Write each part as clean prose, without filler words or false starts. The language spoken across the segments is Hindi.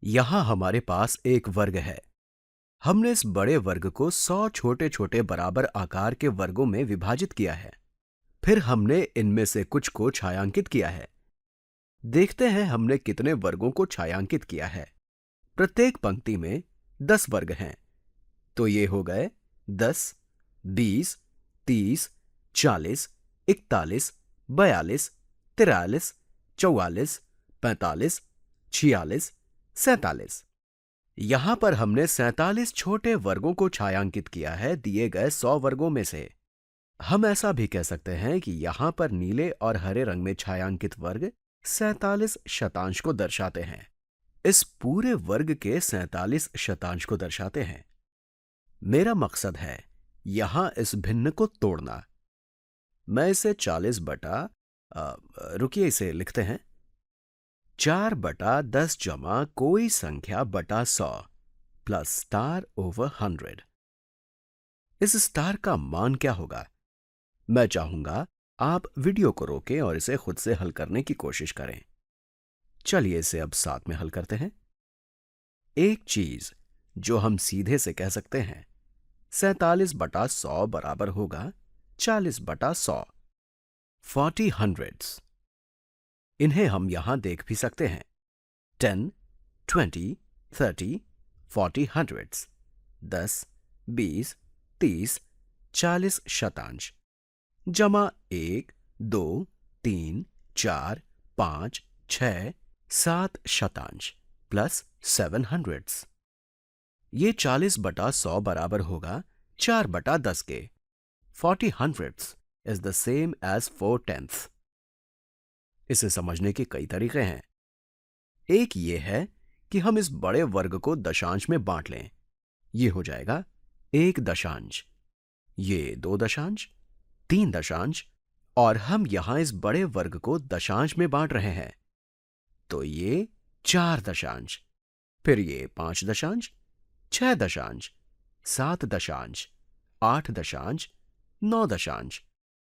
यहां हमारे पास एक वर्ग है। हमने इस बड़े वर्ग को 100 छोटे छोटे बराबर आकार के वर्गों में विभाजित किया है। फिर हमने इनमें से कुछ को छायांकित किया है। देखते हैं हमने कितने वर्गों को छायांकित किया है। प्रत्येक पंक्ति में 10 वर्ग हैं। तो ये हो गए 10, 20, 30, 40, 41, 42, 43, 44, 45, 46, 47। यहां पर हमने 47 छोटे वर्गों को छायांकित किया है दिए गए 100 वर्गों में से। हम ऐसा भी कह सकते हैं कि यहां पर नीले और हरे रंग में छायांकित वर्ग 47 शतांश को दर्शाते हैं। इस पूरे वर्ग के 47 शतांश को दर्शाते हैं। मेरा मकसद है यहां इस भिन्न को तोड़ना। मैं इसे 40 बटा रुकिए इसे लिखते हैं 4/10 जमा कोई संख्या बटा 100 प्लस स्टार ओवर 100। इस स्टार का मान क्या होगा? मैं चाहूंगा आप वीडियो को रोकें और इसे खुद से हल करने की कोशिश करें। चलिए इसे अब साथ में हल करते हैं। एक चीज जो हम सीधे से कह सकते हैं 47/100 बराबर होगा 40/100। 40 हंड्रेड्स। इन्हें हम यहां देख भी सकते हैं 10, 20, 30, 40 हंड्रेड्स। 10, 20, 30, 40 शतांश जमा 1, 2, 3, 4, 5, 6, 7 शतांश प्लस 7 हंड्रेड्स। ये 40/100 बराबर होगा 4/10 के। 40 hundreds is the same as 4/10। इसे समझने के कई तरीके हैं। एक ये है कि हम इस बड़े वर्ग को दशांश में बांट लें। ये हो जाएगा 1 दशांश, ये 2 दशांश, 3 दशांश, और हम यहां इस बड़े वर्ग को दशांश में बांट रहे हैं तो ये 4 दशांश, फिर ये 5 दशांश, 6 दशांश, 7 दशांश, 8 दशांश, 9 दशांश,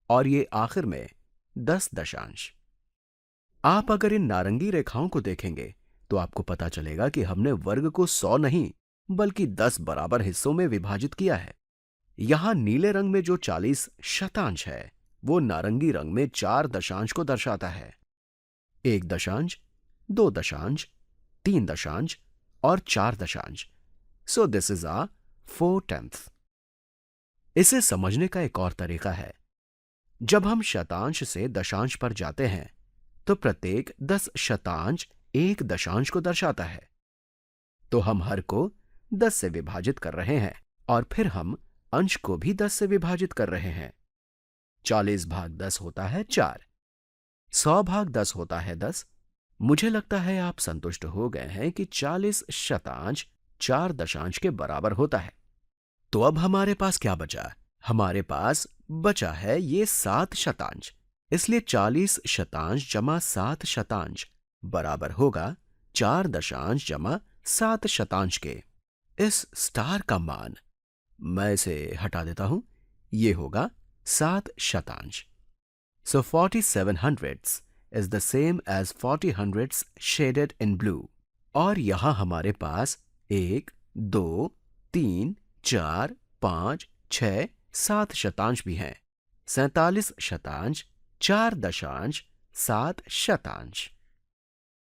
और ये आखिर में 10 दशांश। आप अगर इन नारंगी रेखाओं को देखेंगे तो आपको पता चलेगा कि हमने वर्ग को 100 नहीं बल्कि 10 बराबर हिस्सों में विभाजित किया है। यहां नीले रंग में जो 40 शतांश है वो नारंगी रंग में 4 दशांश को दर्शाता है। 1 दशांश, 2 दशांश, 3 दशांश और 4 दशांश। सो दिस इज आ 4/10। इसे समझने का एक और तरीका है। जब हम शतांश से दशांश पर जाते हैं तो प्रत्येक 10 शतांश 1 दशांश को दर्शाता है। तो हम हर को 10 से विभाजित कर रहे हैं और फिर हम अंश को भी 10 से विभाजित कर रहे हैं। 40/10 होता है 4, 100/10 होता है 10। मुझे लगता है आप संतुष्ट हो गए हैं कि 40 शतांश 4 दशांश के बराबर होता है। तो अब हमारे पास क्या बचा? हमारे पास बचा है ये 7 शतांश। इसलिए 40 शतांश जमा 7 शतांश बराबर होगा 4 दशांश जमा 7 शतांश के। इस स्टार का मान मैं इसे हटा देता हूं, ये होगा 7 शतांश। So 47 hundreds is the same as 40 hundreds shaded in blue. और यहां हमारे पास 1, 2, 3, 4, 5, 6, 7 शतांश भी हैं। 47 शतांश 4 दशांश 7 शतांश।